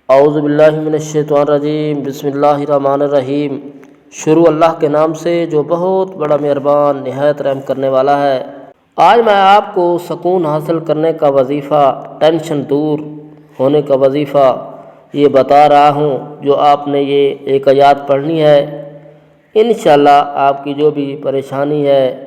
اعوذ باللہ من الشیطان الرجیم، بسم اللہ الرحمن الرحیم۔ شروع اللہ کے نام سے جو بہت بڑا مہربان نہایت رحم کرنے والا ہے۔ آج میں آپ کو سکون حاصل کرنے کا وظیفہ، ٹینشن دور ہونے کا وظیفہ یہ بتا رہا ہوں۔ جو آپ نے یہ ایک آیات پڑھنی ہے، انشاءاللہ آپ کی جو بھی پریشانی ہے،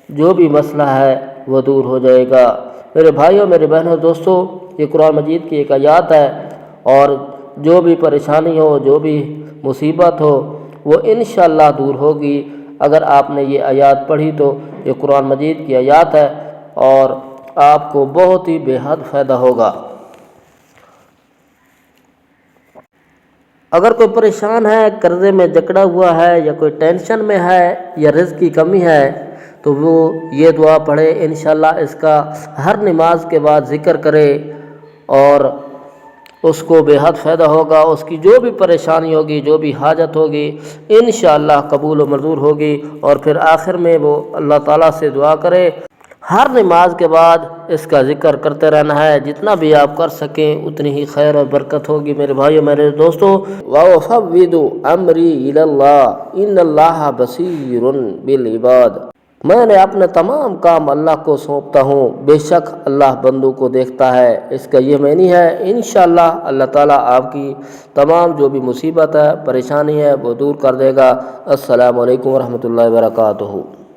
جو بھی مسئلہ ہے وہ دور ہو جائے گا۔ میرے بھائیوں، میرے بہنوں، دوستوں، یہ قرآن مجید کی ایک آیات ہے، اور جو بھی پریشانی ہو، جو بھی مصیبت ہو، وہ انشاءاللہ دور ہوگی اگر آپ نے یہ آیات پڑھی تو۔ یہ قرآن مجید کی آیات ہے اور آپ کو بہت ہی بے حد فائدہ ہوگا۔ اگر کوئی پریشان ہے، قرضے میں جکڑا ہوا ہے، یا کوئی ٹینشن میں ہے، یا رزق کی کمی ہے، تو وہ یہ دعا پڑھے۔ انشاءاللہ اس کا ہر نماز کے بعد ذکر کرے اور اس کو بے حد فائدہ ہوگا۔ اس کی جو بھی پریشانی ہوگی، جو بھی حاجت ہوگی، انشاءاللہ قبول و منظور ہوگی۔ اور پھر آخر میں وہ اللہ تعالیٰ سے دعا کرے۔ ہر نماز کے بعد اس کا ذکر کرتے رہنا ہے، جتنا بھی آپ کر سکیں اتنی ہی خیر اور برکت ہوگی۔ میرے بھائیوں، میرے دوستوں، وَأُفَوِّضُ أَمْرِي إِلَى اللَّهِ إِنَّ اللَّهَ بَصِيرٌ بِالْعِبَادِ۔ میں نے اپنے تمام کام اللہ کو سونپتا ہوں، بے شک اللہ بندوں کو دیکھتا ہے۔ اس کا یہ معنی ہے انشاءاللہ اللہ تعالیٰ آپ کی تمام جو بھی مصیبت ہے، پریشانی ہے، وہ دور کر دے گا۔ السلام علیکم ورحمۃ اللہ وبرکاتہ۔